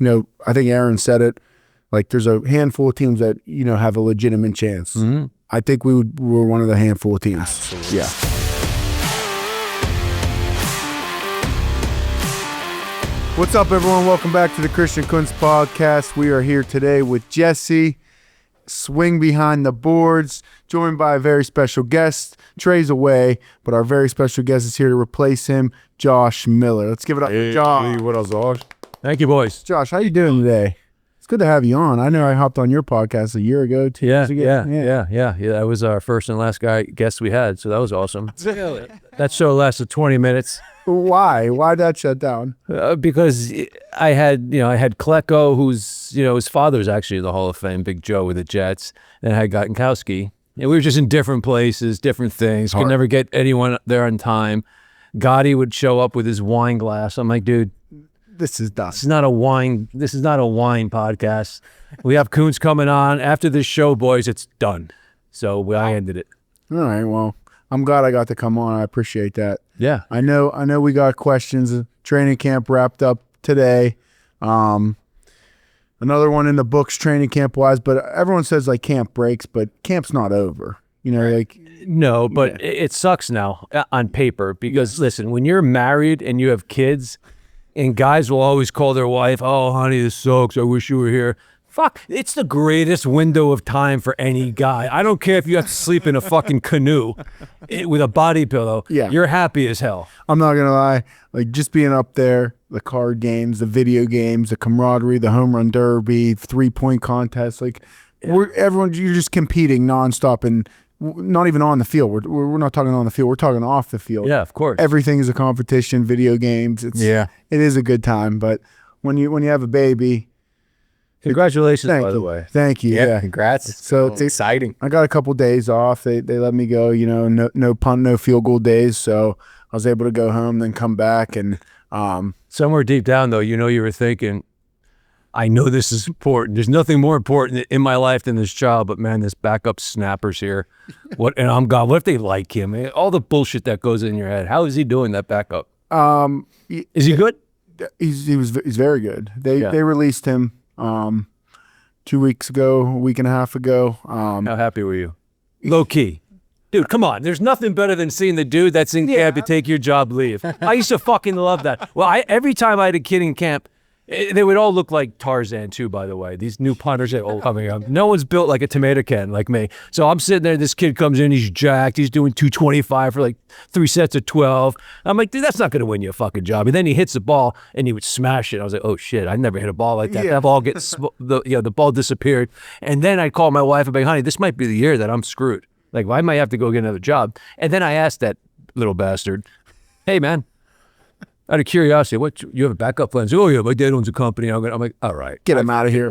I think Aaron said it. Like, there's a handful of teams that, have a legitimate chance. Mm-hmm. I think we're one of the handful of teams. Absolutely. Yeah. What's up, everyone? Welcome back to the Christian Kuntz Podcast. We are here today with Jesse, swing behind the boards, joined by a very special guest. Trey's away, but our very special guest is here to replace him, Josh Miller. Let's give it up for Josh. What else, Josh? Thank you, boys. Josh, how you doing today? It's good to have you on. I know I hopped on your podcast a year ago, 2 years ago. Yeah. That was our first and last guest we had, so that was awesome. That show lasted 20 minutes. Why? Why'd that shut down? Because I had Klecko, who's, his father's actually in the Hall of Fame, Big Joe with the Jets, and I had Gottenkowski. And we were just in different places, different things. Could never get anyone there on time. Gotti would show up with his wine glass. I'm like, dude, this is done. This is not a wine podcast. We have Kuntz coming on. After this show, boys, it's done. So I ended it. All right, well, I'm glad I got to come on. I appreciate that. Yeah. I know we got questions. Training camp wrapped up today. Another one in the books training camp wise, but everyone says like camp breaks, but camp's not over. No, but it sucks now on paper because listen, when you're married and you have kids, and guys will always call their wife, "Oh, honey, this sucks. I wish you were here." Fuck, it's the greatest window of time for any guy. I don't care if you have to sleep in a fucking canoe with a body pillow. Yeah. You're happy as hell. I'm not going to lie. Like, just being up there, the card games, the video games, the camaraderie, the home run derby, 3-point contest. Like, you're just competing nonstop and not even on the field. We're not talking on the field. We're talking off the field. Yeah, of course. Everything is a competition, video games. It is a good time. But when you have a baby... Congratulations, by the way. Thank you. Yeah, congrats. So it's exciting. I got a couple days off. They let me go, no punt, no field goal days. So I was able to go home, then come back. And somewhere deep down, though, you were thinking, I know this is important. There's nothing more important in my life than this child, but man, this backup snapper's here. And I'm God. What if they like him? All the bullshit that goes in your head. How is he doing, that backup? Is he good? He's very good. They released him 2 weeks ago, a week and a half ago. How happy were you? Low key. Dude, come on. There's nothing better than seeing the dude that's in camp to take your job leave. I used to fucking love that. Well, every time I had a kid in camp, they would all look like Tarzan too, by the way. These new punters are all coming up. No one's built like a tomato can like me. So I'm sitting there, this kid comes in, he's jacked, he's doing 225 for like 3 sets of 12. I'm like, dude, that's not going to win you a fucking job. And then he hits the ball and he would smash it. I was like, oh shit, I never hit a ball like that. That ball the ball disappeared. And then I called my wife and be like, honey, this might be the year that I'm screwed. Like, I might have to go get another job. And then I asked that little bastard, hey man, out of curiosity, you have a backup plan? Oh yeah, my dad owns a company. I'm like, all right, get him out of here.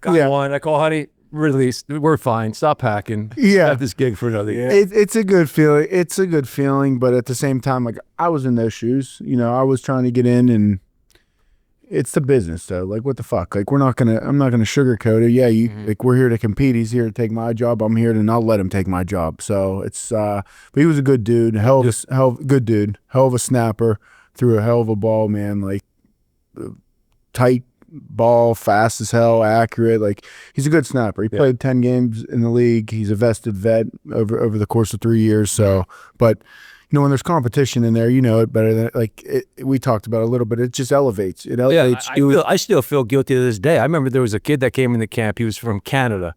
Got one. I call honey, release. We're fine. Stop hacking. Yeah, have this gig for another year. It's a good feeling. It's a good feeling, but at the same time, like I was in those shoes. I was trying to get in, and it's the business though. Like, what the fuck? Like, I'm not gonna sugarcoat it. Yeah, like we're here to compete. He's here to take my job. I'm here to not let him take my job. So it's but he was a good dude. Good dude. Hell of a snapper. Threw a hell of a ball, man. Like, tight ball, fast as hell, accurate. Like, he's a good snapper. He played 10 games in the league. He's a vested vet over the course of 3 years. So, but when there's competition in there, it better than we talked about a little bit. It just elevates. It elevates. I still feel guilty to this day. I remember there was a kid that came into camp. He was from Canada.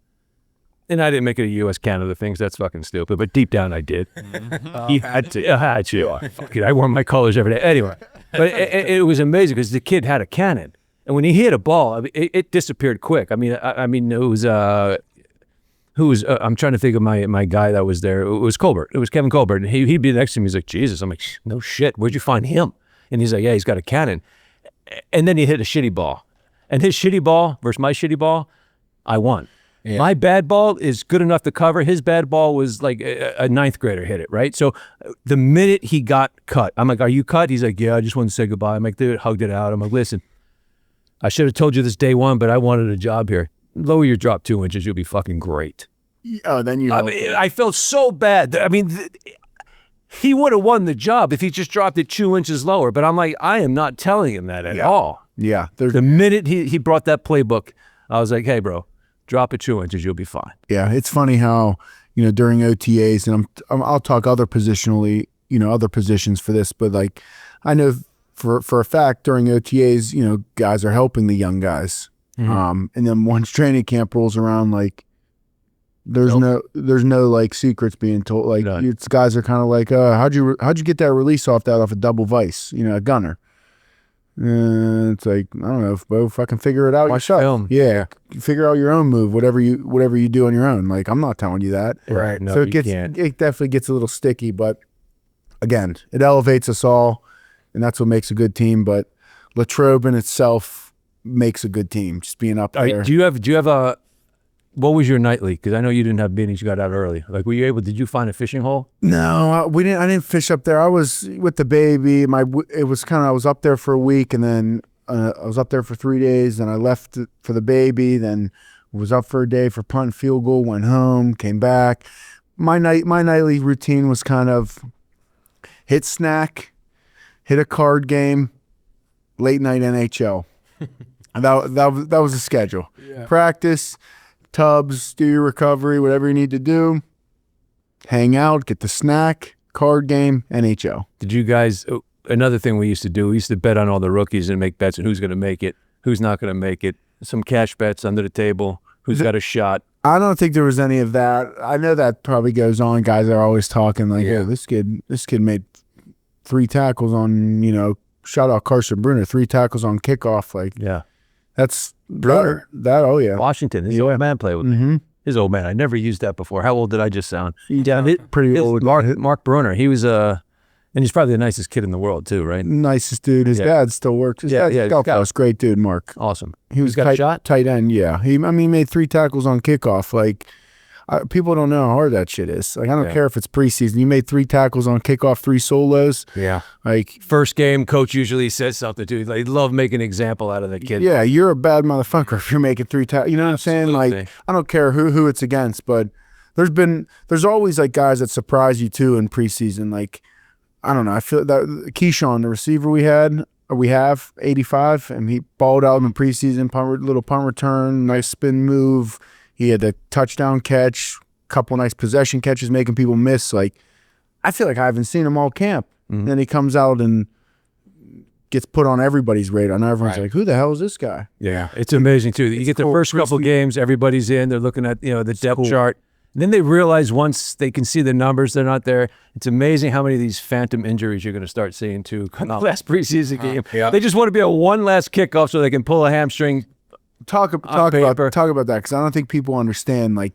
And I didn't make it a U.S.-Canada thing, so that's fucking stupid. But deep down, I did. He had to. I had to. I wore my colors every day. Anyway, but it was amazing because the kid had a cannon. And when he hit a ball, it disappeared quick. I mean, it was, I'm trying to think of my guy that was there. It was Colbert. It was Kevin Colbert. And he'd be next to me. He's like, Jesus. I'm like, no shit. Where'd you find him? And he's like, yeah, he's got a cannon. And then he hit a shitty ball. And his shitty ball versus my shitty ball, I won. Yeah. My bad ball is good enough to cover. His bad ball was like a ninth grader hit it, right? So the minute he got cut, I'm like, are you cut? He's like, yeah, I just wanted to say goodbye. I'm like, dude, hugged it out. I'm like, listen, I should have told you this day one, but I wanted a job here. Lower your drop 2 inches. You'll be fucking great. Oh, then you. I felt so bad. I mean, he would have won the job if he just dropped it 2 inches lower. But I'm like, I am not telling him that at all. Yeah. The minute he brought that playbook, I was like, hey, bro, drop it 2 inches, you'll be fine. Yeah, it's funny how, during OTAs, and I'll talk other positionally, other positions for this, but like I know for a fact during OTAs, guys are helping the young guys. And then once training camp rolls around, like there's no like secrets being told. Like it's guys are kind of like, how'd you get that release off a double vice, a gunner. It's like, I don't know, bro, fucking figure it out yourself. Film. Yeah, figure out your own move, whatever you do on your own. Like, I'm not telling you that. Right. No, so it definitely gets a little sticky, but again, it elevates us all, and that's what makes a good team. But Latrobe in itself makes a good team, just being up there. Do you have a? What was your nightly? Because I know you didn't have meetings. You got out early. Like, did you find a fishing hole? No, we didn't. I didn't fish up there. I was with the baby. I was up there for a week, and then I was up there for 3 days. Then I left for the baby. Then was up for a day for punt and field goal. Went home, came back. My nightly routine was kind of hit snack, hit a card game, late night NHL. And that was the schedule. Yeah. Practice. Tubs, do your recovery, whatever you need to do. Hang out, get the snack, card game, NHL. Did you guys, another thing we used to do, we used to bet on all the rookies and make bets on who's going to make it, who's not going to make it, some cash bets under the table, who's got a shot. I don't think there was any of that. I know that probably goes on. Guys are always talking like, oh, this kid made 3 tackles on, shout out Carson Bruner, 3 tackles on kickoff. Like, yeah. That's Bruner. Oh yeah. Washington. His old man played with me. His old man. I never used that before. How old did I just sound? Pretty old. Mark Bruner. He was and he's probably the nicest kid in the world too, right? Nicest dude. His dad still works. His dad's was great dude, Mark. Awesome. He was got a shot? Tight end. Yeah. He made 3 tackles on kickoff. Like. People don't know how hard that shit is. Like, I don't care if it's preseason. You made 3 tackles on kickoff, 3 solos. Yeah. Like, first game, coach usually says something to you. They love making an example out of the kid. Yeah, you're a bad motherfucker if you're making 3 tackles. You know what I'm saying? Like, I don't care who it's against, but there's always like guys that surprise you too in preseason. Like, I don't know. I feel that Keyshawn, the receiver we have 85, and he balled out in the preseason, little punt return, nice spin move. He had a touchdown catch, couple nice possession catches, making people miss. Like, I feel like I haven't seen him all camp. And then he comes out and gets put on everybody's radar. And everyone's like, who the hell is this guy? Yeah, it's amazing, too. You get the first couple games, everybody's in. They're looking at the depth chart. And then they realize once they can see the numbers, they're not there. It's amazing how many of these phantom injuries you're going to start seeing, too. Last preseason game. They just want to be a one last kickoff so they can pull a hamstring. Talk about that, because I don't think people understand like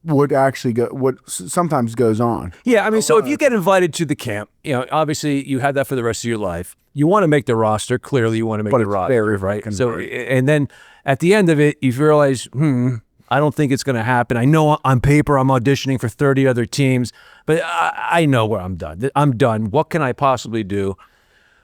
what sometimes goes on. Yeah, I mean, so if you get invited to the camp, obviously you have that for the rest of your life. You want to make the roster. Clearly, you want to make the roster, right? So, and then at the end of it, you realize, I don't think it's going to happen. I know on paper I'm auditioning for 30 other teams, but I know where I'm done. I'm done. What can I possibly do?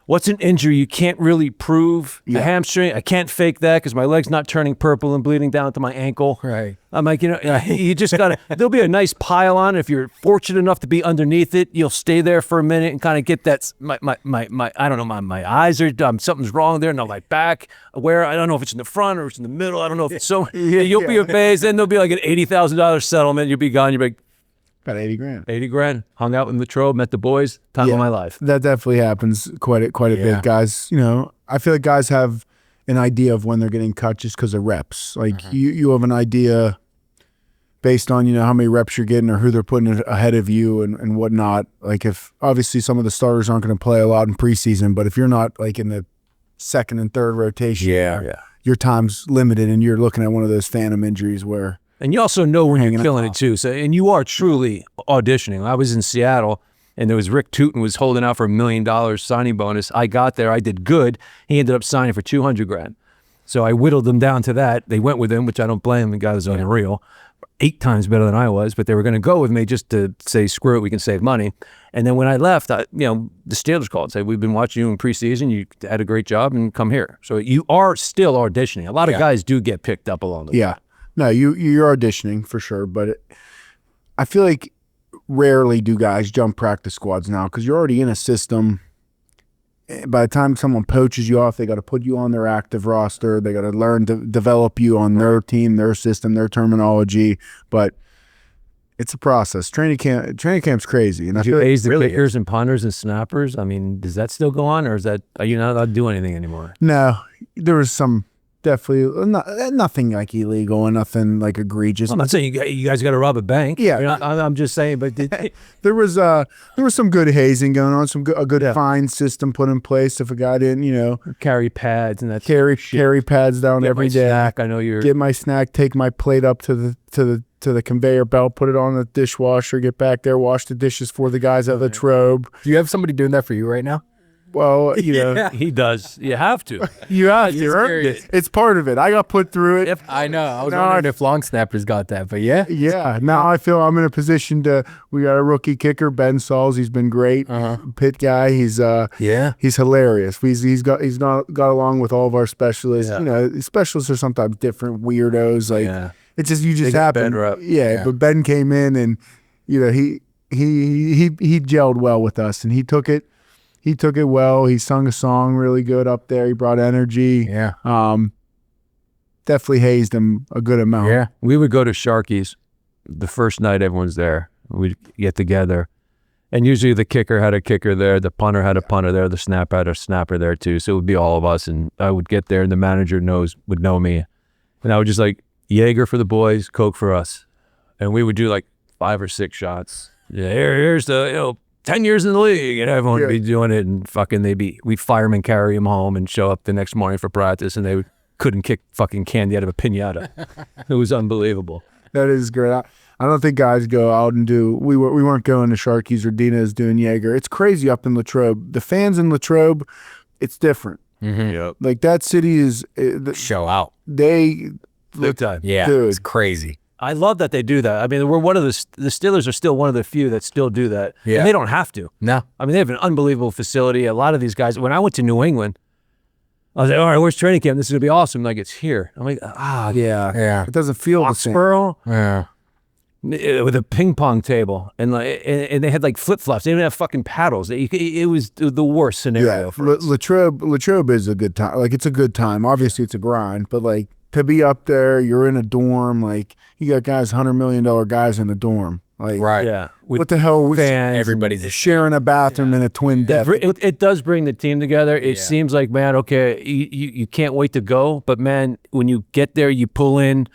What's an injury you can't really prove? A hamstring, I can't fake that because my leg's not turning purple and bleeding down to my ankle. Right. I'm like, you just got to, there'll be a nice pile on. If you're fortunate enough to be underneath it, you'll stay there for a minute and kind of get that, I don't know, my eyes are, something's wrong there, no, my back, where, I don't know if it's in the front or it's in the middle, I don't know if it's so, you'll be amazed. Then there'll be like an $80,000 settlement. You'll be gone. You'll be like, about 80 grand. 80 grand. Hung out in Latrobe, met the boys. Time of my life. That definitely happens quite a bit, guys. I feel like guys have an idea of when they're getting cut just because of reps. Like you have an idea based on how many reps you're getting or who they're putting ahead of you and whatnot. Like, if obviously some of the starters aren't going to play a lot in preseason, but if you're not like in the second and third rotation, your time's limited, and you're looking at one of those phantom injuries where. And you also know when you're killing it too. So, and you are truly auditioning. I was in Seattle, and there was Rick Tootin was holding out for $1 million signing bonus. I got there. I did good. He ended up signing for 200 grand. So I whittled them down to that. They went with him, which I don't blame him. The guy was unreal. 8 times better than I was, but they were going to go with me just to say, screw it, we can save money. And then when I left, the Steelers called and said, we've been watching you in preseason. You had a great job, and come here. So you are still auditioning. A lot of guys do get picked up along the way. Yeah. No, you're auditioning for sure, but I feel like rarely do guys jump practice squads now because you're already in a system. by the time someone poaches you off, they got to put you on their active roster. They got to learn to develop you on their team, their system, their terminology. But it's a process. Training camp's crazy. And Did you raise the kickers and punters and snappers? I mean, does that still go on, or are you not allowed to do anything anymore? No, there was some definitely nothing like illegal and nothing like egregious. I'm not saying you guys got to rob a bank. Yeah, I'm just saying. But there was some good hazing going on, a good fine system put in place if a guy didn't, carry pads and that carry pads down every day. Snack. I know you're get my snack, take my plate up to the conveyor belt, put it on the dishwasher, get back there, wash the dishes for the guys at Latrobe. Do you have somebody doing that for you right now? Well, he does. You have to. You earned it. It's part of it. I got put through it. I know. I was wondering if long snappers got that, but yeah. Yeah. Now I feel I'm in a position we got a rookie kicker, Ben Sauls. He's been great. Pit guy. He's hilarious. He's got along with all of our specialists. Yeah. Specialists are sometimes different weirdos. It's just you just happen. Yeah. But Ben came in and he gelled well with us, and he took it. He took it well. He sung a song really good up there. He brought energy. Yeah. Definitely hazed him a good amount. Yeah. We would go to Sharky's the first night everyone's there. We'd get together. And usually the kicker had a kicker there, the punter had a punter there, the snapper had a snapper there too. So it would be all of us. And I would get there and the manager would know me. And I would just Jaeger for the boys, Coke for us. And we would do 5 or 6 shots. Yeah, here's the, 10 years in the league, and everyone would be doing it, and fucking we'd firemen carry him home and show up the next morning for practice, and they couldn't kick fucking candy out of a piñata. It was unbelievable. That is great. I don't think guys go out and we weren't going to Sharky's or Dina's doing Jaeger. It's crazy up in Latrobe. The fans in Latrobe, it's different. Yep. That city is show out. Big time. Yeah, dude. It's crazy. I love that they do that. I mean, we're one of the Steelers are still one of the few that still do that. Yeah. And they don't have to. No. I mean, they have an unbelievable facility. A lot of these guys, when I went to New England, I was like, all right, where's training camp? This is going to be awesome. It's here. I'm like, yeah. It doesn't feel the same. Foxborough, Yeah. with a ping pong table, and they had flip-flops. They didn't have fucking paddles. It was the worst scenario for us. Latrobe is a good time. It's a good time. Obviously, it's a grind, but to be up there, you're in a dorm, you got guys, $100 million guys in a dorm. Right. Yeah. What the hell? Fans, everybody's sharing a bathroom in a twin deck. It does bring the team together. It seems like, man, okay, you can't wait to go, but man, when you get there, you pull in,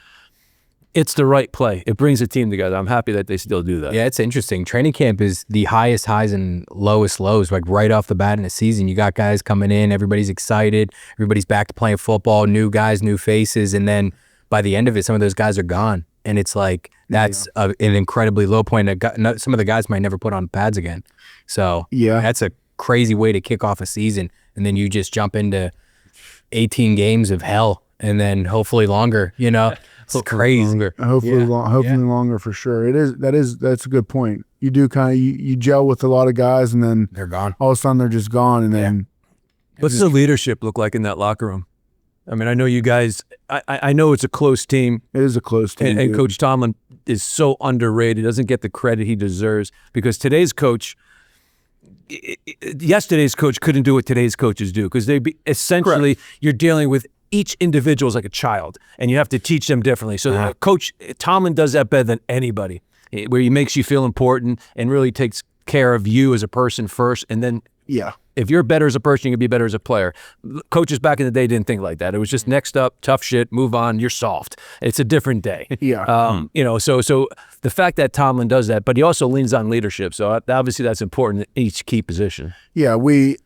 it's the right play. It brings the team together. I'm happy that they still do that. Yeah, it's interesting. Training camp is the highest highs and lowest lows. Right off the bat in the season, you got guys coming in, everybody's excited, everybody's back to playing football, new guys, new faces, and then by the end of it, some of those guys are gone, and it's that's an incredibly low point. Some of the guys might never put on pads again. So that's a crazy way to kick off a season, and then you just jump into 18 games of hell, and then hopefully longer. It's crazy. Longer. Hopefully longer for sure. That's a good point. You do you gel with a lot of guys, and then they're gone. All of a sudden they're just gone, and then what's the leadership look like in that locker room? I mean, I know you guys. I know it's a close team. It is a close team, and Coach Tomlin is so underrated. He doesn't get the credit he deserves because yesterday's coach couldn't do what today's coaches do because essentially you're dealing with each individual is like a child, and you have to teach them differently. So Coach Tomlin does that better than anybody, where he makes you feel important and really takes care of you as a person first, and then if you're better as a person, you can be better as a player. Coaches back in the day didn't think like that. It was just next up, tough shit, move on, you're soft. It's a different day. So the fact that Tomlin does that, but he also leans on leadership. So obviously that's important in each key position. Yeah,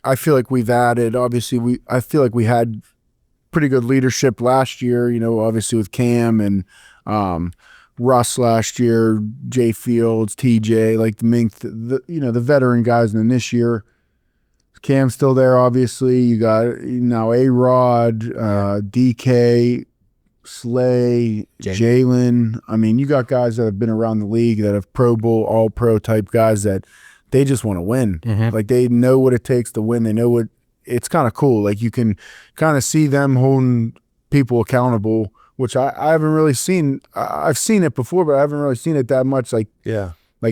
I feel like we've added, obviously I feel like we had pretty good leadership last year, obviously with Cam and Russ last year, Jay Fields, TJ, the Mink, the veteran guys. And then this year, Cam's still there, obviously. You got now A-Rod, DK, Slay, Jalen. I mean, you got guys that have been around the league that have Pro Bowl, all-pro type guys that they just want to win. They know what it takes to win. They know what. It's kind of cool. You can kind of see them holding people accountable, which I haven't really seen. I've seen it before, but I haven't really seen it that much.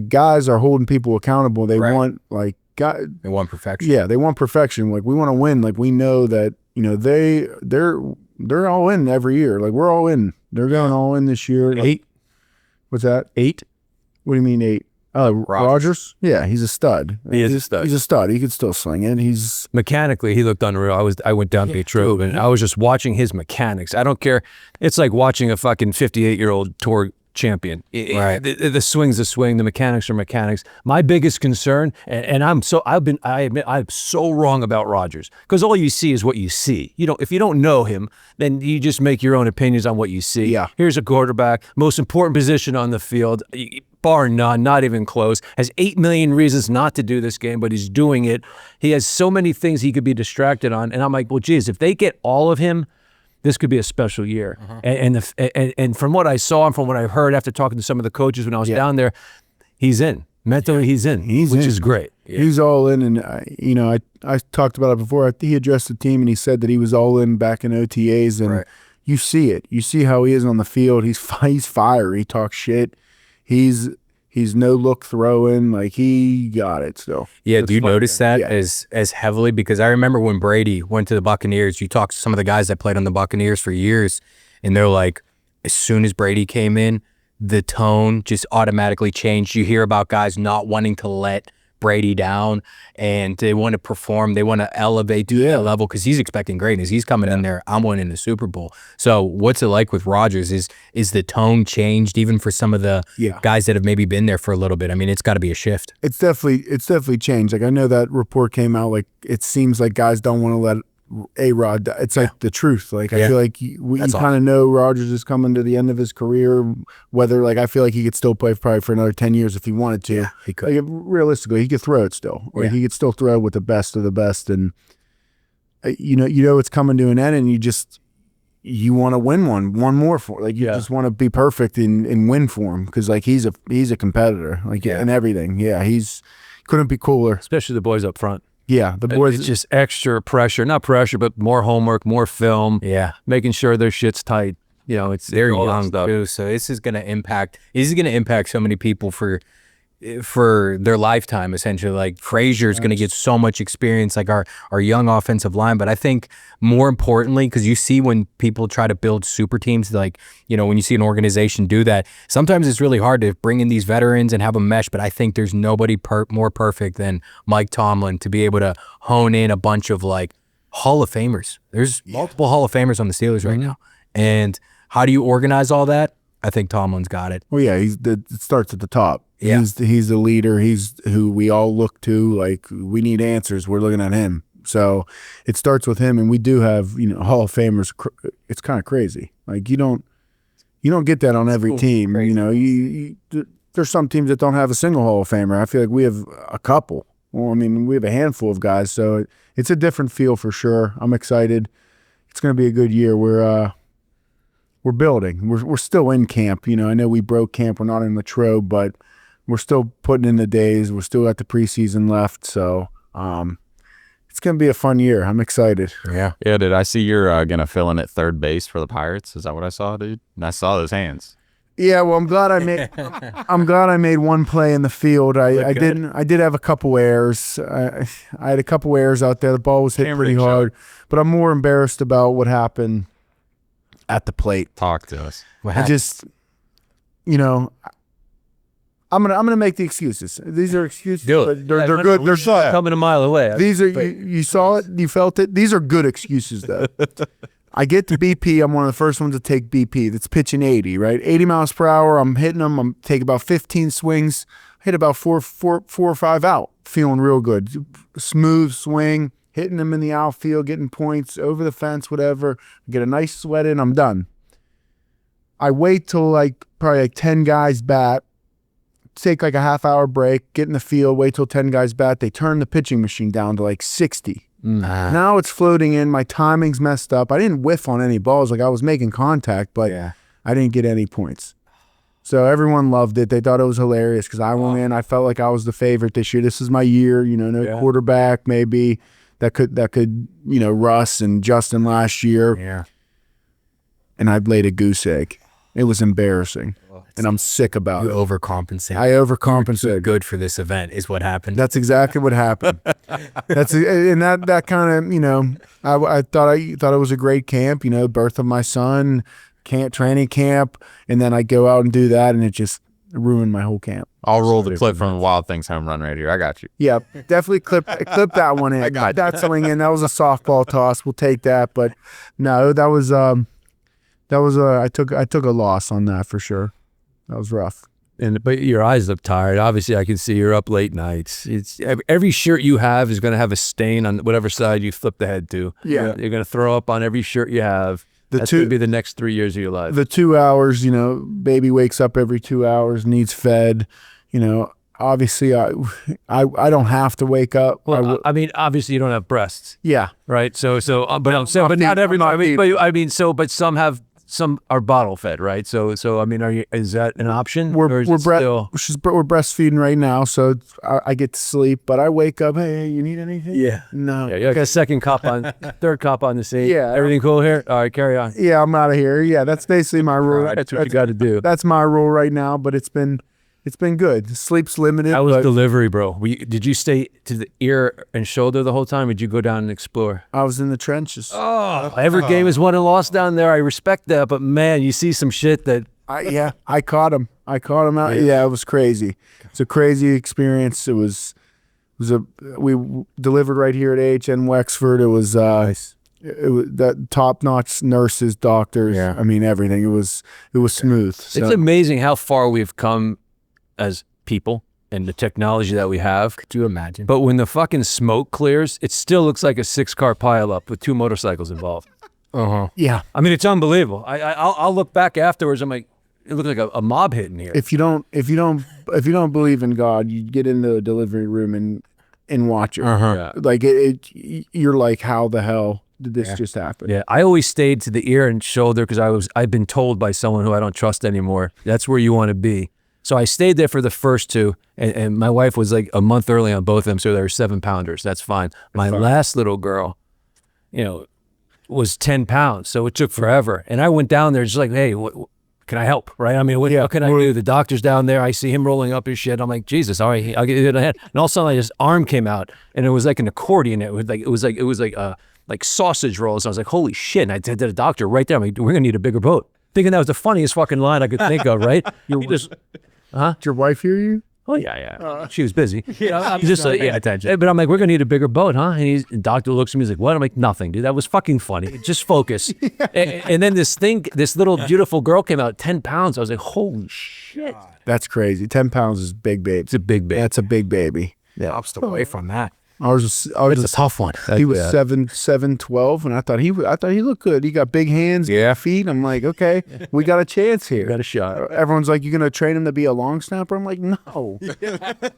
Guys are holding people accountable. They want They want perfection. Yeah, they want perfection. Like we want to win. Like we know that, you know, they're all in every year. Like we're all in. They're going all in this year. 8. What's that? 8. What do you mean 8? Oh, Rodgers? Yeah, he's a stud. He is a stud. He's a stud. He could still sling it. He's mechanically, he looked unreal. I went down to Beach Road and I was just watching his mechanics. I don't care. It's like watching a fucking 58-year-old tour champion. Right. The swing's a swing. The mechanics are mechanics. My biggest concern, and I admit I'm so wrong about Rodgers, because all you see is what you see. If you don't know him, then you just make your own opinions on what you see. Yeah. Here's a quarterback, most important position on the field, bar none, not even close, has 8 million reasons not to do this game, but he's doing it. He has so many things he could be distracted on. And I'm like, well, geez, if they get all of him, this could be a special year. And from what I saw and from what I've heard after talking to some of the coaches when I was down there, he's in. Mentally, he's in, which is great. Yeah. He's all in. And, you know, I talked about it before. He addressed the team and he said that he was all in back in OTAs. And you see it. You see how he is on the field. He's fiery. He talks shit. He's no look throwing, like he got it still. Yeah, do you notice that as heavily? Because I remember when Brady went to the Buccaneers, you talked to some of the guys that played on the Buccaneers for years, and they're like, as soon as Brady came in, the tone just automatically changed. You hear about guys not wanting to let Brady down, and they want to perform, they want to elevate to that level because he's expecting greatness. He's coming in there, I'm winning the Super Bowl. So what's it like with Rodgers? Is the tone changed even for some of the guys that have maybe been there for a little bit? I mean, it's got to be a shift. It's definitely changed. Like I know that report came out, like it seems like guys don't want to let A-Rod, it's like the truth. Like I feel like we kind of know Rodgers is coming to the end of his career. Whether like I feel like he could still play probably for another 10 years if he wanted to. Yeah, he could. Like, realistically, he could throw it still. Like he could still throw with the best of the best. And you know it's coming to an end, and you want to win one more for. Like you just want to be perfect and win for him because like he's a competitor like in everything. Yeah, he's couldn't be cooler. Especially the boys up front. Yeah, the boys. It's just extra pressure, not pressure, but more homework, more film. Yeah, making sure their shit's tight. You know, they're young too, so this is gonna impact so many people for their lifetime, essentially. Like Frazier's going to get so much experience, like our young offensive line. But I think more importantly, because you see when people try to build super teams, like, you know, when you see an organization do that, sometimes it's really hard to bring in these veterans and have them mesh. But I think there's nobody more perfect than Mike Tomlin to be able to hone in a bunch of like Hall of Famers. There's multiple Hall of Famers on the Steelers right now. And how do you organize all that? I think Tomlin's got it. Well, yeah, it starts at the top. Yeah. He's the leader. He's who we all look to. Like, we need answers. We're looking at him. So it starts with him, and we do have, you know, Hall of Famers. It's kind of crazy. Like, you don't get that on every team. Crazy. You know, there's some teams that don't have a single Hall of Famer. I feel like we have a couple. Well, I mean, we have a handful of guys. So it's a different feel for sure. I'm excited. It's going to be a good year. We're building. We're still in camp. You know, I know we broke camp. We're not in Latrobe, but we're still putting in the days. We're still got the preseason left. So it's going to be a fun year. I'm excited. Yeah. Yeah, dude, I see you're going to fill in at third base for the Pirates. Is that what I saw, dude? And I saw those hands. Yeah, well, I'm glad I made one play in the field. I did have a couple errors. I had a couple errors out there. The ball was hit pretty hard. But I'm more embarrassed about what happened at the plate. Talk to us. I just, you know, I'm gonna make the excuses. These are excuses. But they're good. They're coming a mile away. These are you saw it, you felt it. These are good excuses though. I get to BP. I'm one of the first ones to take BP. That's pitching 80, right? 80 miles per hour. I'm hitting them. I'm taking about 15 swings. Hit about four or five out. Feeling real good. Smooth swing. Hitting them in the outfield, getting points over the fence, whatever. Get a nice sweat in. I'm done. I wait till probably 10 guys bat. Take like a half-hour break. Get in the field. Wait till 10 guys bat. They turn the pitching machine down to 60. Now it's floating in. My timing's messed up. I didn't whiff on any balls. Like I was making contact, but I didn't get any points. So everyone loved it. They thought it was hilarious because I went in. I felt like I was the favorite this year. This is my year. You know, no quarterback maybe that could you know, Russ and Justin last year. Yeah. And I laid a goose egg. It was embarrassing, and I'm sick about You it. overcompensate. I overcompensated. Good for this event is what happened. That's exactly what happened. that kind of, I thought it was a great camp, birth of my son, training camp, and then I go out and do that, and it just ruined my whole camp. I'll roll the clip from Wild Things home run right here. I got you. Yeah, definitely clip that one in. That's something in. That was a softball toss. We'll take that, but no, that was I took a loss on that for sure. That was rough. But your eyes look tired. Obviously, I can see you're up late nights. It's every shirt you have is going to have a stain on whatever side you flip the head to. Yeah. You're going to throw up on every shirt you have. That's going to be the next 3 years of your life. The 2 hours, baby wakes up every 2 hours, needs fed. Obviously, I don't have to wake up. Well, I mean, obviously you don't have breasts, Yeah, right? But not everybody. But some are bottle fed, right? So I mean, is that an option? we're breastfeeding right now, so I get to sleep. But I wake up. Hey, you need anything? Yeah. No. Yeah, you got a third cop on the scene. Yeah. Everything cool here? All right, carry on. Yeah, I'm out of here. Yeah, that's basically my rule. That's what you got to do. That's my rule right now. But it's been good. Sleep's limited. How was but delivery, bro? Did you stay to the ear and shoulder the whole time, or did you go down and explore? I was in the trenches. Oh, every game is won and lost down there. I respect that, but man, you see some shit that. I caught him. out. Yeah, it was crazy. It's a crazy experience. We delivered right here at AHN Wexford. It was it was that top-notch nurses, doctors. Yeah. I mean everything. It was smooth. So. It's amazing how far we've come as people and the technology that we have. Could you imagine? But when the fucking smoke clears, it still looks like a 6-car pileup with 2 motorcycles involved. Yeah. I mean, it's unbelievable. I'll look back afterwards. I'm like, it looked like a mob hit in here. If you don't believe in God, you get in the delivery room and watch it. Yeah. Like you're like, how the hell did this just happen? Yeah, I always stayed to the ear and shoulder because I've been told by someone who I don't trust anymore, that's where you want to be. So I stayed there for the first 2, and my wife was like a month early on both of them, so they were 7-pounders. That's fine. My last little girl, was 10 pounds, so it took forever. And I went down there just like, hey, what can I help? Right? I mean, what can I do? The doctor's down there. I see him rolling up his shit. I'm like, Jesus, all right, I'll get it ahead. And all of a sudden, his arm came out, and it was like an accordion. It was like sausage rolls. I was like, holy shit! And I said to the doctor right there, I'm like, we're gonna need a bigger boat. Thinking that was the funniest fucking line I could think of, right? Did your wife hear you? Oh yeah. She was busy. I'm just like, attention. But I'm like, we're gonna need a bigger boat, huh? And the doctor looks at me, he's like, what? I'm like, nothing, dude. That was fucking funny. Just focus. And then this little beautiful girl came out, 10 pounds. I was like, holy shit. That's crazy. 10 pounds is big baby. It's a big baby. That's a big baby. Yeah, I'm still away from that. It's a tough one. He was 7'12", and I thought he looked good. He got big hands, feet. I'm like, okay, we got a chance here. Got a shot. Everyone's like, you gonna train him to be a long snapper? I'm like, no.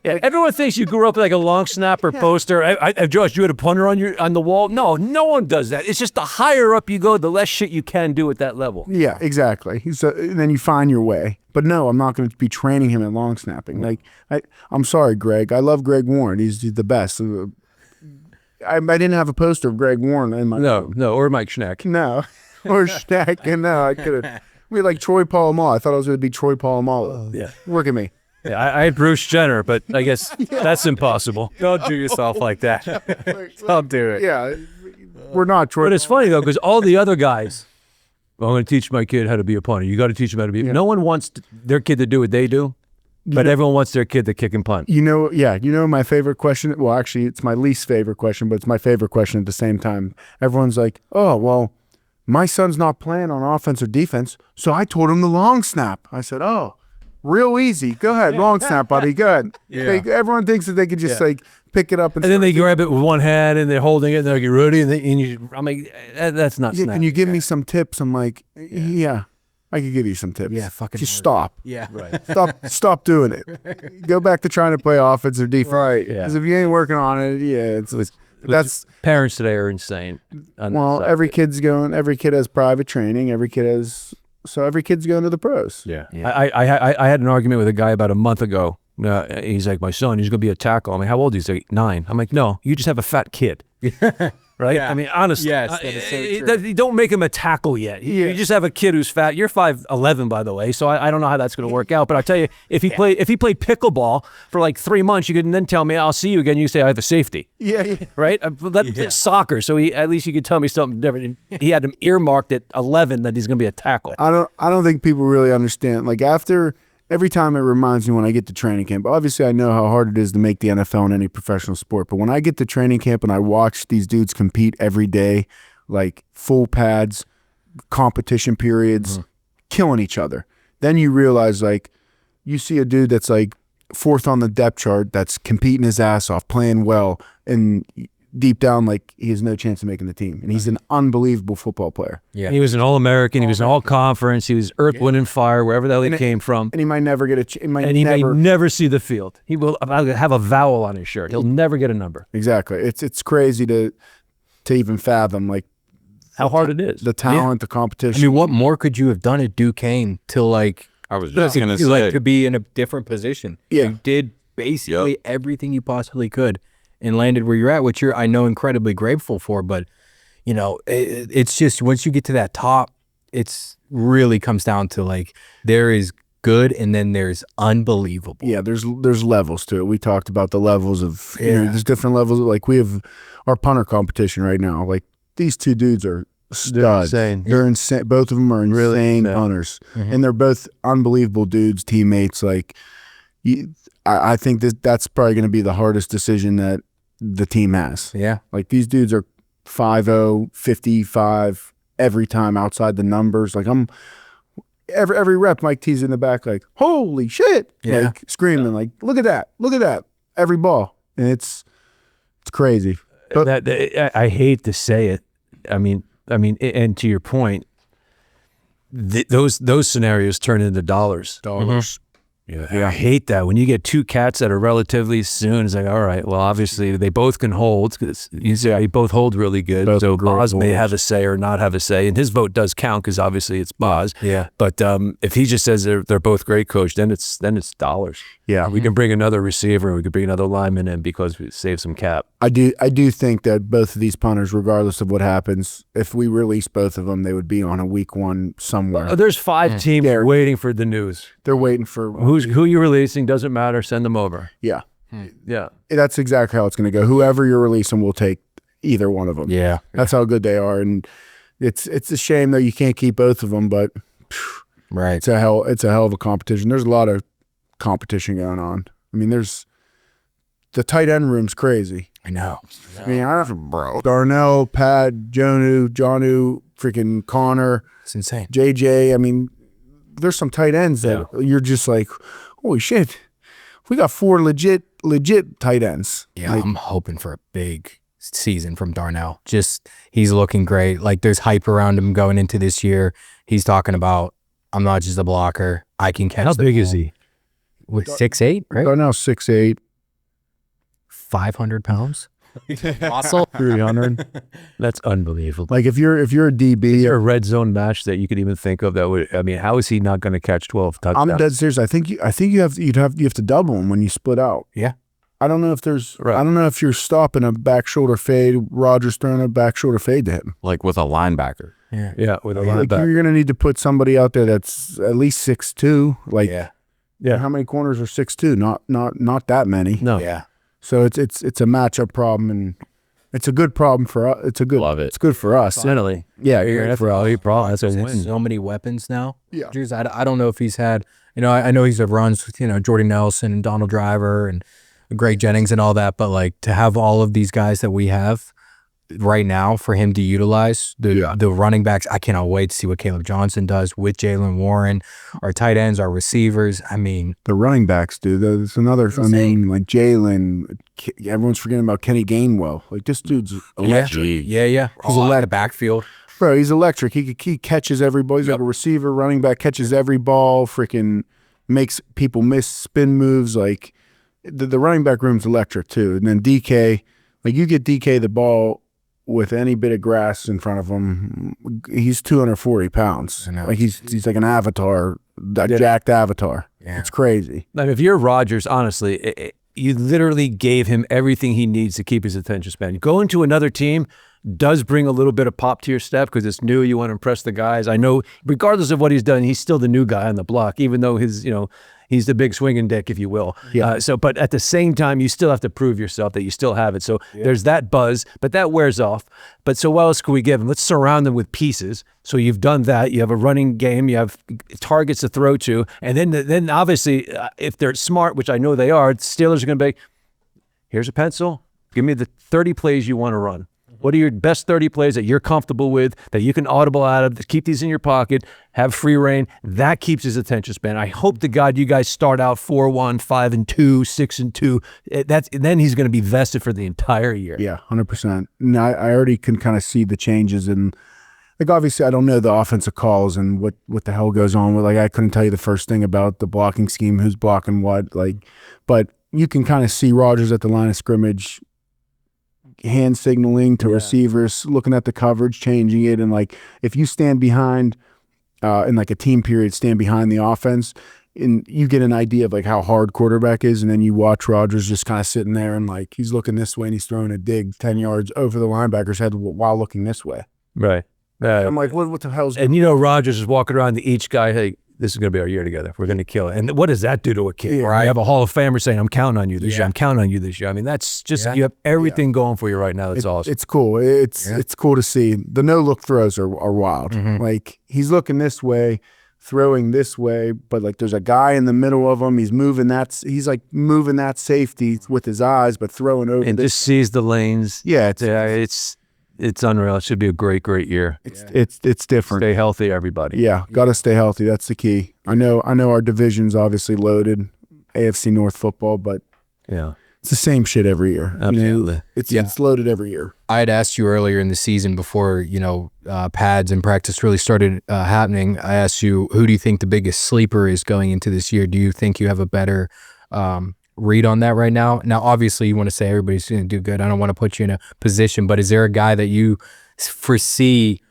Everyone thinks you grew up like a long snapper poster. Josh, you had a punter on the wall. No one does that. It's just the higher up you go, the less shit you can do at that level. Yeah, exactly. And then you find your way. But no, I'm not going to be training him in long snapping. Like, I'm sorry, Greg. I love Greg Warren. He's the best. I didn't have a poster of Greg Warren in my No, or Mike Schneck. No, or Schneck. And no, I could have. We like Troy Polamalu. I thought I was going to be Troy Polamalu. Yeah. Look at me. Yeah, I had Bruce Jenner, but I guess that's impossible. Don't do yourself like that. Don't do it. Yeah, we're not Troy. But it's funny though, because all the other guys, I'm going to teach my kid how to be a punter. You got to teach him how to be. Yeah. No one wants their kid to do what they do, but everyone wants their kid to kick and punt. You know my favorite question? Well, actually, it's my least favorite question, but it's my favorite question at the same time. Everyone's like, oh, well, my son's not playing on offense or defense, so I told him the long snap. I said, oh, real easy. Go ahead, long snap, buddy. Good. Yeah. Everyone thinks that they could just pick it up and then they grab it with one hand and they're holding it and they're like, you ready? I'm like, that's not snap. Can you give me some tips? I'm like, yeah, I could give you some tips. Yeah, fucking just stop. Yeah. Right. Stop doing it. Go back to trying to play offense or defense. Right. Yeah. Because if you ain't working on it, that's parents today are insane. Well, every kid has private training. Every kid's going to the pros. Yeah. I had an argument with a guy about a month ago. He's like, my son, he's going to be a tackle. I'm like, how old is he? He's like, 9. I'm like, no, you just have a fat kid. right? Yeah. I mean, honestly, Yes, that is so true. you don't make him a tackle yet. You just have a kid who's fat. You're 5'11", by the way, so I don't know how that's going to work out. But I tell you, if he played pickleball for like 3 months, you could then tell me, "I'll see you again." You say, "I have a safety." Yeah. Right? That's soccer, so at least you could tell me something different. He had him earmarked at 11 that he's going to be a tackle. I don't think people really understand. Like every time it reminds me when I get to training camp. Obviously, I know how hard it is to make the NFL in any professional sport. But when I get to training camp and I watch these dudes compete every day, like full pads, competition periods, killing each other, then you realize like you see a dude that's like fourth on the depth chart that's competing his ass off, playing well, and deep down, like he has no chance of making the team, and he's an unbelievable football player. Yeah, he was an All-American. He was an All-Conference. He was Earth, Wind, and Fire, wherever the hell he came from. And he might never get he may never see the field. He will have a vowel on his shirt. He'll never get a number. Exactly. It's crazy to even fathom like how hard it is. The talent, the competition. I mean, what more could you have done at Duquesne to like? I was just gonna say, to be in a different position. Yeah, you did basically everything you possibly could and landed where you're at, which I know incredibly grateful for. But you know, it's just once you get to that top, it's really comes down to like there is good and then there's unbelievable. Yeah, there's levels to it. We talked about the levels of there's different levels. Like we have our punter competition right now. Like these two dudes are studs. They're insane. Both of them are insane punters, and they're both unbelievable dudes, teammates. Like I think that's probably going to be the hardest decision that the team has. Yeah. Like these dudes are 5'0", 55 every time outside the numbers. Like I'm every rep, Mike T's in the back like, holy shit. Like screaming like, look at that. Every ball. And it's crazy. But I hate to say it. I mean, and to your point, those scenarios turn into dollars. Yeah, I hate that. When you get two cats that are relatively soon, it's like, all right, well, obviously they both can hold. Cause you say, both hold really good. Both so Boz may have a say or not have a say, and his vote does count because obviously it's Boz. Yeah. But if he just says they're both great coach, then it's dollars. Yeah. We can bring another receiver, and we could bring another lineman in because we save some cap. I do think that both of these punters, regardless of what happens, if we release both of them, they would be on a week one somewhere. There's 5 teams waiting for the news. They're waiting for who you're releasing. Doesn't matter. Send them over. Yeah. Yeah. That's exactly how it's going to go. Whoever you're releasing will take either one of them. Yeah. That's how good they are. And it's a shame that you can't keep both of them, but right. It's a hell of a competition. There's a lot of competition going on. I mean, the tight end room's crazy. I know. I mean, bro. Darnell, Pat, Jonu, freaking Connor. It's insane. JJ. I mean, there's some tight ends that you're just like, holy shit. We got 4 legit tight ends. Yeah, I'm hoping for a big season from Darnell. Just, he's looking great. Like, there's hype around him going into this year. He's talking about, I'm not just a blocker. I can catch the ball. How big is he? 6'8", right? Darnell's 6'8". 500 pounds? Muscle? 300. That's unbelievable. Like if you're a DB, is there a red zone match that you could even think of that would? I mean, how is he not going to catch 12 touchdowns? I'm dead serious. I think you have to double him when you split out. Yeah. I don't know if I don't know if you're stopping a back shoulder fade, Rodgers throwing a back shoulder fade to him. like with a linebacker. Yeah, with a Like linebacker. you're gonna need to put somebody out there that's at least 6'2". Like Yeah. how many corners are 6'2"? Not that many. No. Yeah. So it's a matchup problem, and it's a good problem for us. Love it. It's good for us. Finally. Yeah, That's a problem. That's a There's win. so many weapons now. Yeah. Rodgers, I don't know if he's had, I know he's runs with, Jordy Nelson and Donald Driver and Greg Jennings and all that, but like to have all of these guys that we have right now for him to utilize, the running backs, I cannot wait to see what Caleb Johnson does with Jalen Warren, our tight ends, our receivers. I mean, the running backs, dude. There's another. I mean, like Jalen. Everyone's forgetting about Kenny Gainwell. Like this dude's electric. Yeah. He's a backfield. Bro, he's electric. He catches every ball. He's like a receiver, running back, catches every ball. Freaking makes people miss spin moves. Like the running back room's electric too. And then DK, like you get DK the ball with any bit of grass in front of him, he's 240 pounds. Like he's like an avatar, a jacked avatar. Yeah. It's crazy. Like if you're Rodgers, honestly, you literally gave him everything he needs to keep his attention span. Go into another team, does bring a little bit of pop to your step because it's new. You want to impress the guys. I know, regardless of what he's done, he's still the new guy on the block, even though he's the big swinging dick, if you will. Yeah. But at the same time, you still have to prove yourself that you still have it. So there's that buzz, but that wears off. But so what else can we give him? Let's surround them with pieces. So you've done that. You have a running game. You have targets to throw to. And then obviously, if they're smart, which I know they are, the Steelers are going to be, here's a pencil. Give me the 30 plays you want to run. What are your best 30 plays that you're comfortable with, that you can audible out of, keep these in your pocket, have free reign? That keeps his attention span. I hope to God you guys start out 4-1, 5-2, 6-2. Then he's going to be vested for the entire year. Yeah, 100%. And I already can kind of see the changes in, like, obviously I don't know the offensive calls and what the hell goes on with, like, I couldn't tell you the first thing about the blocking scheme, who's blocking what, like, but you can kind of see Rodgers at the line of scrimmage hand signaling to receivers, looking at the coverage, changing it. And like, if you stand behind in like a team period, stand behind the offense, and you get an idea of like how hard quarterback is. And then you watch Rodgers just kind of sitting there and like, he's looking this way and he's throwing a dig 10 yards over the linebacker's head while looking this way. Right. I'm like, what the hell's and Rodgers is walking around to each guy, hey, this is going to be our year together. We're going to kill it. And what does that do to a kid? Yeah, right. You have a Hall of Famer saying, I'm counting on you this year. I'm counting on you this year. I mean, that's just, you have everything going for you right now. That's awesome. It's cool. It's cool to see. The no-look throws are wild. Like, he's looking this way, throwing this way, but like there's a guy in the middle of him. He's moving that safety with his eyes, but throwing over. And just sees the lanes. Yeah. It's unreal. It should be a great year. It's different. Stay healthy, everybody. Yeah, got to stay healthy. That's the key. I know our division's obviously loaded, AFC North football, but yeah, it's the same shit every year. Absolutely. It's loaded every year. I had asked you earlier in the season before, pads and practice really started happening. I asked you, who do you think the biggest sleeper is going into this year? Do you think you have a better read on that right now? Now, obviously, you want to say everybody's going to do good. I don't want to put you in a position, but is there a guy that you foresee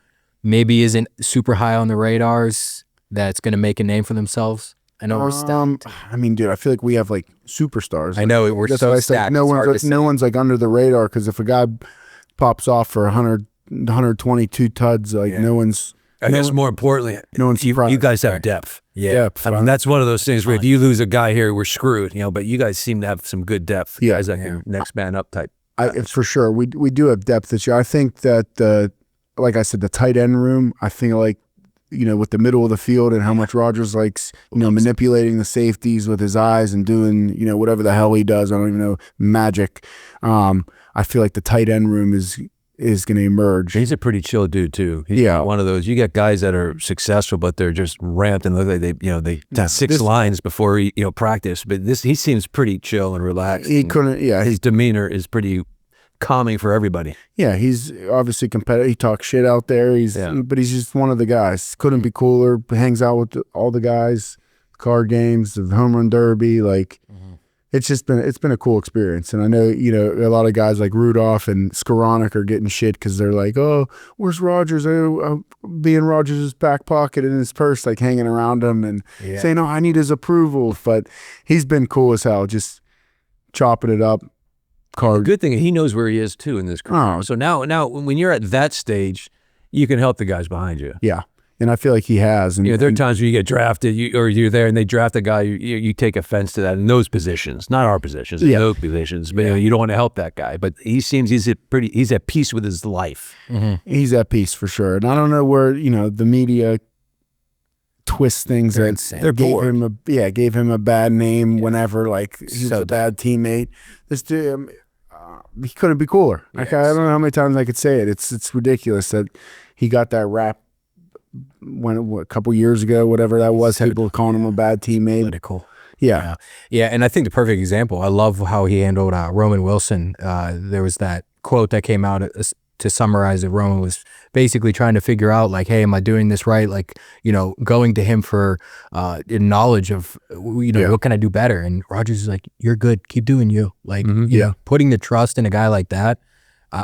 maybe isn't super high on the radars that's going to make a name for themselves? I know I mean, dude, I feel like we have like superstars. I know we're so stacked. No one's like under the radar, because if a guy pops off for 122 tuds, like no one's. I guess more importantly, you guys have depth. Yeah. I mean, that's one of those things where if you lose a guy here, we're screwed, but you guys seem to have some good depth. Yeah. Guys, like your next man up type. For sure. We do have depth this year. I think that, like I said, the tight end room, I think like, with the middle of the field and how much Rodgers likes, manipulating the safeties with his eyes and doing, whatever the hell he does. I don't even know, magic. I feel like the tight end room is going to emerge. He's a pretty chill dude too. He's one of those. You get guys that are successful, but they're just ramped and look like they six lines before practice. But he seems pretty chill and relaxed. His demeanor is pretty calming for everybody. Yeah, he's obviously competitive. He talks shit out there. But he's just one of the guys. Couldn't be cooler. Hangs out with all the guys. Card games, the home run derby, like. It's been a cool experience. And I know, a lot of guys like Rudolph and Skoranek are getting shit because they're like, oh, where's Rodgers? Be in Rodgers' back pocket in his purse, like hanging around him and saying, oh, I need his approval. But he's been cool as hell, just chopping it up. The good thing, he knows where he is too in this career. Oh. So now when you're at that stage, you can help the guys behind you. Yeah. And I feel like he has. And, there are times where you get drafted, or you're there and they draft a guy, you take offense to that in those positions, not our positions, in those positions. But you don't want to help that guy. But he seems he's at peace with his life. Mm-hmm. He's at peace for sure. And I don't know where the media twists things. They're bored. Gave him a bad name whenever he's a bad teammate. This dude, he couldn't be cooler. Yes. I don't know how many times I could say it. It's ridiculous that he got that rap. A couple years ago, whatever that was, people calling him a bad teammate. Political. Yeah. And I think the perfect example, I love how he handled Roman Wilson. There was that quote that came out to summarize it. Roman was basically trying to figure out, like, hey, am I doing this right? Like, going to him for knowledge of, what can I do better? And Rodgers is like, you're good. Keep doing you. Like, putting the trust in a guy like that,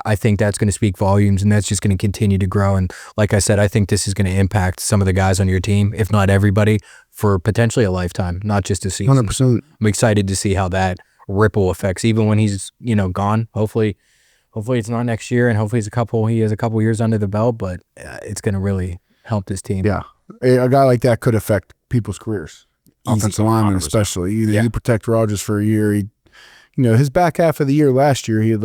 I think that's going to speak volumes, and that's just going to continue to grow. And like I said, I think this is going to impact some of the guys on your team, if not everybody, for potentially a lifetime, not just a season. 100%. I'm excited to see how that ripple affects, even when he's, gone. Hopefully Hopefully it's not next year, and hopefully he has a couple years under the belt, but it's going to really help this team. Yeah. A guy like that could affect people's careers. Offensive linemen, 100%. especially. You protect Rodgers for a year. His back half of the year last year, he had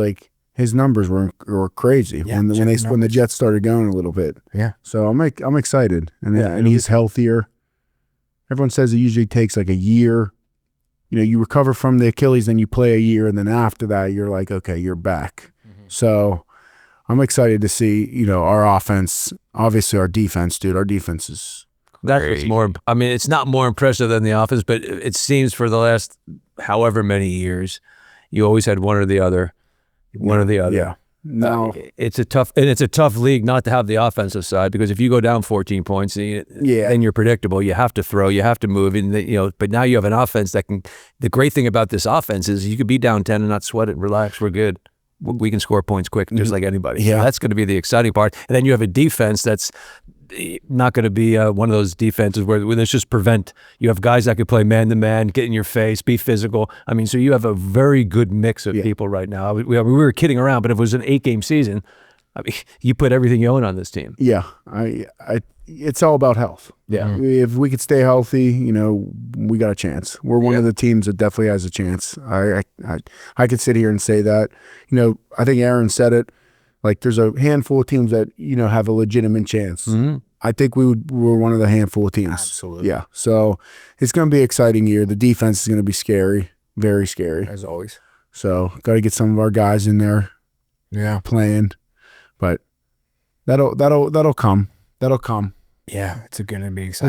his numbers were crazy when the Jets started going a little bit. Yeah. So I'm excited, and he's healthier. Everyone says it usually takes like a year. You recover from the Achilles, then you play a year, and then after that, you're like, okay, you're back. Mm-hmm. So I'm excited to see, our offense, obviously our defense, dude. Our defense is That's what's more. I mean, it's not more impressive than the offense, but it seems for the last however many years, you always had one or the other. Yeah. No, it's a tough league not to have the offensive side, because if you go down 14 points, then you're predictable. You have to throw, you have to move, and But now you have an offense that can. The great thing about this offense is you could be down 10 and not sweat it. Relax, we're good. We can score points quick, just like anybody. Yeah, so that's going to be the exciting part. And then you have a defense that's not going to be one of those defenses where it's just prevent. You have guys that could play man-to-man, get in your face, be physical. I mean, so you have a very good mix of people right now. We were kidding around, but if it was an 8-game season, I mean, you put everything you own on this team. Yeah, it's all about health. Yeah. If we could stay healthy, we got a chance. We're one of the teams that definitely has a chance. I could sit here and say that. I think Aaron said it. There's a handful of teams that, have a legitimate chance. Mm-hmm. I think we're one of the handful of teams. Absolutely. Yeah. So it's going to be an exciting year. The defense is going to be scary, very scary. As always. So got to get some of our guys in there playing. But that'll come. That'll come. Yeah, it's going to be exciting.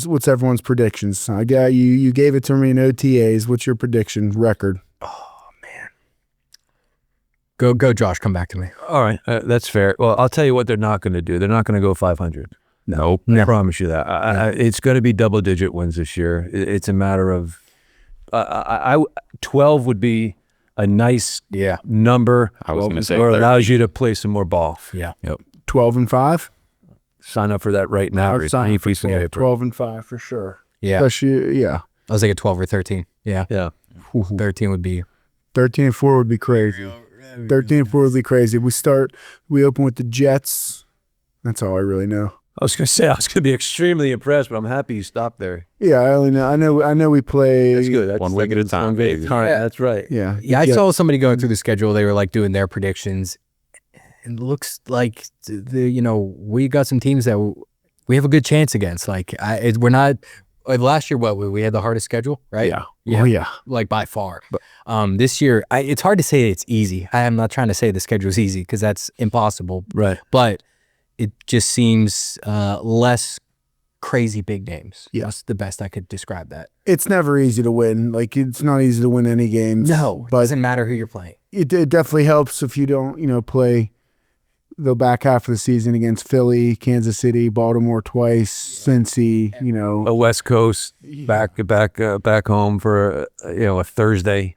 What's everyone's predictions? I got you. You gave it to me in OTAs. What's your prediction record? Go, Josh. Come back to me. All right, that's fair. Well, I'll tell you what they're not going to do. They're not going to go 500. Nope. I promise you that. It's going to be double-digit wins this year. It's a matter of 12 would be a nice number. I was going to say or 30. allows you to play some more ball. Yeah. Yep. 12-5. Sign up for that right now. I'd sign up for 12-5 for sure. Yeah. Especially, I was like a 12 or 13. Yeah. Yeah. 13 would be 13-4 would be crazy. 13-4 would be crazy. We open with the Jets. That's all I really know. I was going to say I was going to be extremely impressed, but I'm happy you stopped there. Yeah, I only know. I know we play. That's good. That's one week at a time, baby. All right, that's right. Yeah. I saw somebody going through the schedule. They were doing their predictions. It looks like we got some teams that we have a good chance against. We're not last year. We had the hardest schedule, right? Yeah. Oh yeah. By far. But this year, it's hard to say it's easy. I am not trying to say the schedule is easy because that's impossible. Right. But it just seems less crazy big names. Yeah. That's the best I could describe that. It's never easy to win. It's not easy to win any games. No, it doesn't matter who you're playing. It definitely helps if you don't, play the back half of the season against Philly, Kansas City, Baltimore twice, Cincy, A West Coast back home for a Thursday.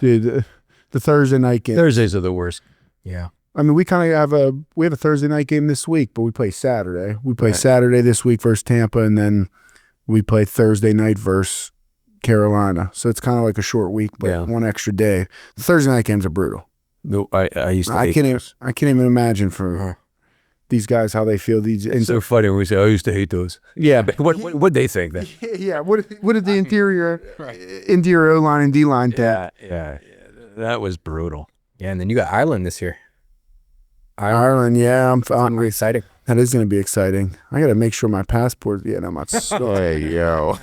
Dude, the Thursday night game. Thursdays are the worst. Yeah. I mean, we kind of have a Thursday night game this week, but we play Saturday. We play Saturday this week versus Tampa, and then we play Thursday night versus Carolina. So it's kind of like a short week, but one extra day. The Thursday night games are brutal. No, I used to. I can't even imagine for these guys how they feel. It's so funny when we say I used to hate those. Yeah, but what they think then? Yeah, what did the interior O line and D line think? Yeah, that was brutal. Yeah, and then you got Ireland this year. Ireland, yeah, I'm Very exciting. That is going to be exciting. I got to make sure my passport. Yeah, no, Hey, yo.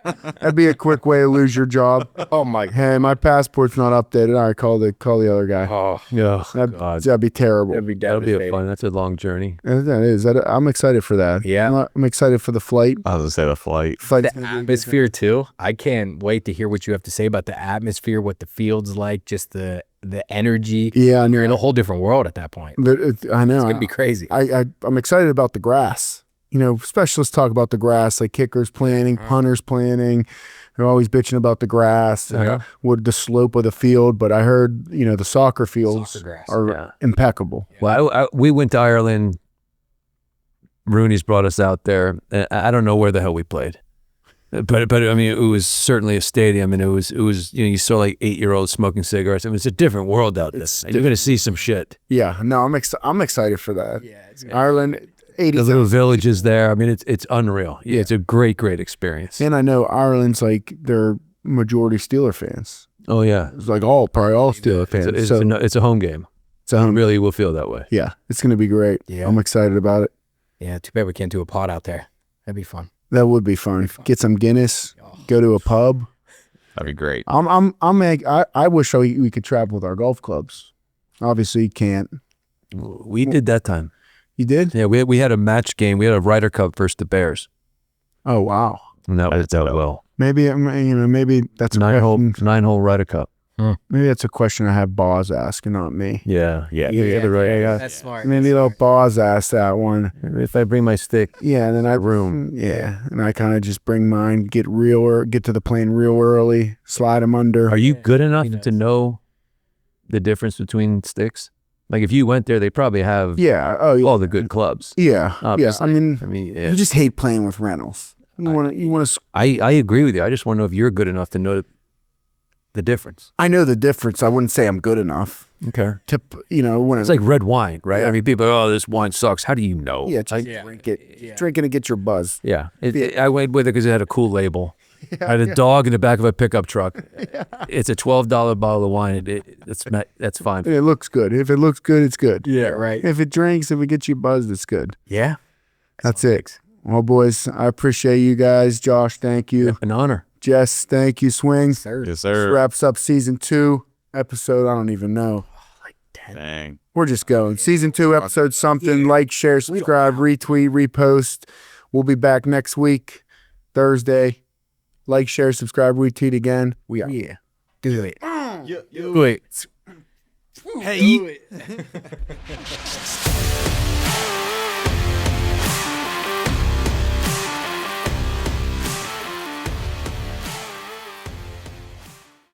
that'd be a quick way to lose your job. Oh my! Hey, my passport's not updated. All right, call the other guy. Oh Yeah, That'd be terrible. that'd be that'll be devastating. fun. That's a long journey. That is. I'm excited for that. Yeah. I'm excited for the flight. I was going to say the flight. Flight's The gonna be- atmosphere too. I can't wait to hear what you have to say about the atmosphere, what the field's like, just the energy. Yeah, You're in a whole different world at that point. but I know. It's gonna be crazy. I'm excited about the grass. Specialists talk about the grass, like kickers planning, punters planning. They're always bitching about the grass, what the slope of the field. But I heard, the soccer fields Soccer grass. are impeccable. Well, we went to Ireland. Rooney's brought us out there. I don't know where the hell we played. But I mean, it was certainly a stadium, and it was you saw like 8-year-olds smoking cigarettes. It was a different world out there. And you're gonna see some shit. Yeah, no, I'm excited for that. Yeah, Ireland, 80. The little villages there. I mean, it's unreal. Yeah, it's a great experience. And I know Ireland's like they're majority Steeler fans. Oh yeah, It's like probably all Steeler fans. It's a home game. It's a home. Really will feel that way. Yeah, it's gonna be great. Yeah. I'm excited about it. Yeah, too bad we can't do a pod out there. That'd be fun. That would be fun. Get some Guinness. Go to a pub. That'd be great. I wish we could travel with our golf clubs. Obviously, you can't. We did that time. You did? Yeah, we had a match game. We had a Ryder Cup versus the Bears. Oh wow. And that worked out well. Maybe maybe that's a question. 9-hole Ryder Cup. Maybe that's a question I have Boz ask and not me. Yeah. That's smart. Maybe let Boz ask that one. If I bring my stick, Yeah, and then and I kind of just bring mine, get to the plane real early, slide them under. are you good enough to know the difference between sticks? Like if you went there, they probably have all the good clubs. Yeah. Obviously. I mean, yeah. you just hate playing with rentals. You want to. I agree with you. I just want to know if you're good enough to know the difference. I know the difference. I wouldn't say I'm good enough Okay. to when It's like red wine, right? Yeah. I mean, people are, this wine sucks. How do you know? just drink it. Drink it and get your buzz. Yeah. I went with it because it had a cool label. I had a dog in the back of a pickup truck. It's a $12 bottle of wine. That's fine. It looks good. If it looks good, it's good. Yeah, right. If it gets you buzzed, it's good. Yeah. That's it. Well, boys, I appreciate you guys. Josh, thank you. An honor. Jess, thank you. Swing. Yes, This sir. wraps up season 2, episode, I don't even know. Dang. We're just going. Season 2, episode something. Like, share, subscribe, retweet, repost. We'll be back next week, Thursday. Like, share, subscribe, retweet again. We are. Yeah. Do it. Wait. Hey.